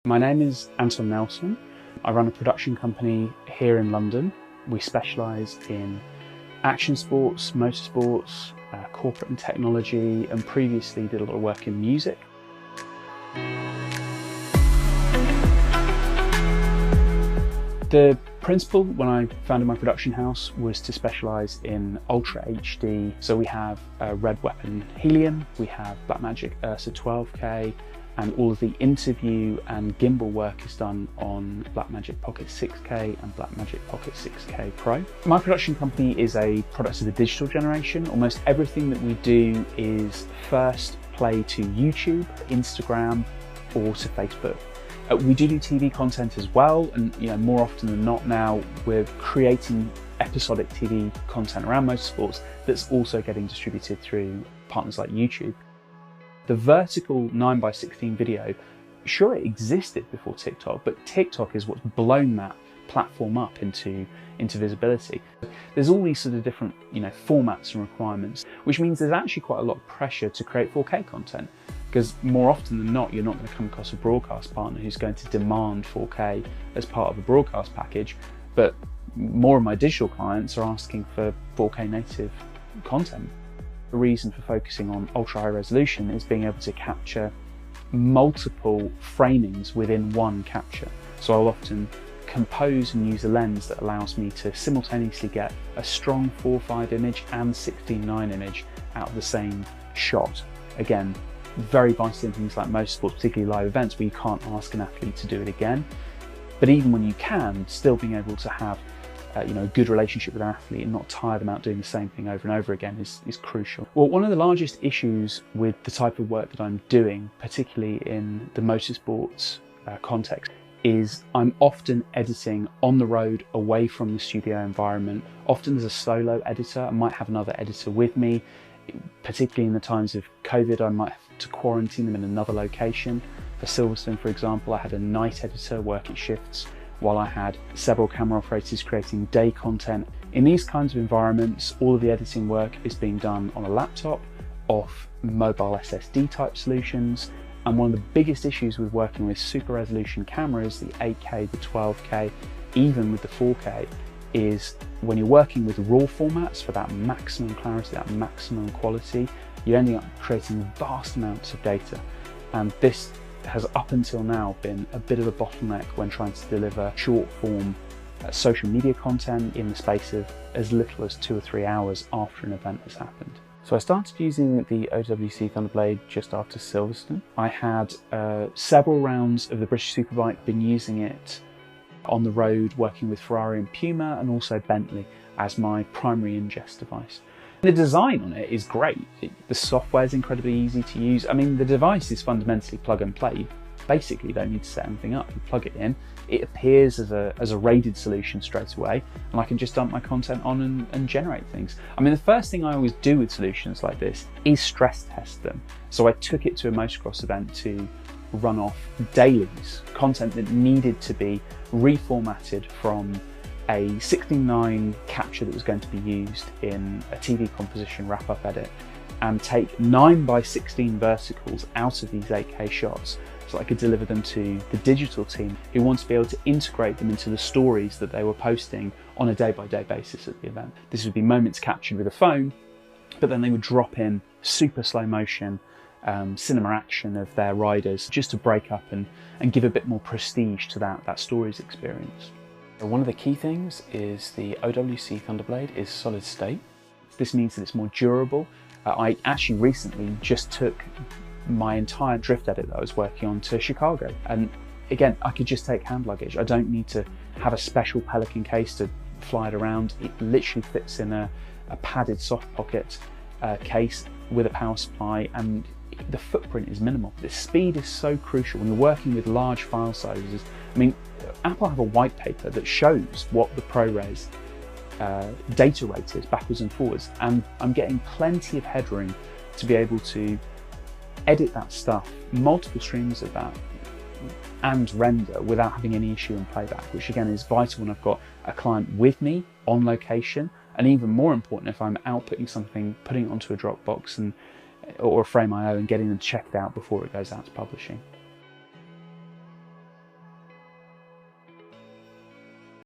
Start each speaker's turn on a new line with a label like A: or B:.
A: My name is Anton Nelson. I run a production company here in London. We specialise in action sports, motorsports, corporate and technology, and previously did a lot of work in music. The principle when I founded my production house was to specialise in Ultra HD. So we have Red Weapon Helium, we have Blackmagic Ursa 12K, and all of the interview and gimbal work is done on Blackmagic Pocket 6K and Blackmagic Pocket 6K Pro. My production company is a product of the digital generation. Almost everything that we do is first play to YouTube, Instagram, or to Facebook. We do TV content as well, and more often than not now we're creating episodic TV content around motorsports that's also getting distributed through partners like YouTube. The vertical 9:16 video, sure, it existed before TikTok, but TikTok is what's blown that platform up into visibility. There's all these sort of different formats and requirements, which means there's actually quite a lot of pressure to create 4K content, because more often than not you're not going to come across a broadcast partner who's going to demand 4K as part of a broadcast package, but more of my digital clients are asking for 4K native content. The reason for focusing on ultra high resolution is being able to capture multiple framings within one capture. So I'll often compose and use a lens that allows me to simultaneously get a strong 4:5 image and 16:9 image out of the same shot. Again, very vital in things like motorsports, particularly live events where you can't ask an athlete to do it again. But even when you can, still being able to have a good relationship with an athlete and not tire them out doing the same thing over and over again is crucial. Well, one of the largest issues with the type of work that I'm doing, particularly in the motorsports context, is I'm often editing on the road away from the studio environment. Often as a solo editor, I might have another editor with me. Particularly in the times of COVID, I might have to quarantine them in another location. For Silverstone, for example, I had a night editor working shifts while I had several camera operators creating day content. In these kinds of environments, all of the editing work is being done on a laptop, off mobile SSD type solutions. And one of the biggest issues with working with super resolution cameras, the 8K, the 12K, even with the 4K, is when you're working with raw formats for that maximum clarity, that maximum quality, you're ending up creating vast amounts of data. And this has up until now been a bit of a bottleneck when trying to deliver short form social media content in the space of as little as 2 or 3 hours after an event has happened. So I started using the OWC Thunderblade just after Silverstone. I had several rounds of the British Superbike, been using it on the road working with Ferrari and Puma, and also Bentley as my primary ingest device. The design on it is great. The software is incredibly easy to use. I mean, the device is fundamentally plug and play. Basically, you don't need to set anything up. You plug it in, it appears as a rated solution straight away, and I can just dump my content on and generate things. I mean, the first thing I always do with solutions like this is stress test them. So I took it to a motocross event to run off dailies, content that needed to be reformatted from a 16:9 capture that was going to be used in a TV composition wrap-up edit, and take 9:16 verticals out of these 8K shots so I could deliver them to the digital team who want to be able to integrate them into the stories that they were posting on a day-by-day basis at the event. This would be moments captured with a phone, but then they would drop in super slow motion cinema action of their riders just to break up and give a bit more prestige to that stories experience. One of the key things is the OWC Thunderblade is solid state. This means that it's more durable. I actually recently just took my entire drift edit that I was working on to Chicago, and again I could just take hand luggage. I don't need to have a special Pelican case to fly it around. It literally fits in a padded soft pocket case with a power supply, and the footprint is minimal. The speed is so crucial when you're working with large file sizes. I mean, Apple have a white paper that shows what the ProRes data rate is backwards and forwards, and I'm getting plenty of headroom to be able to edit that stuff, multiple streams of that, and render without having any issue in playback, which again is vital when I've got a client with me on location, and even more important if I'm outputting something, putting it onto a Dropbox or a Frame.io and getting them checked out before it goes out to publishing.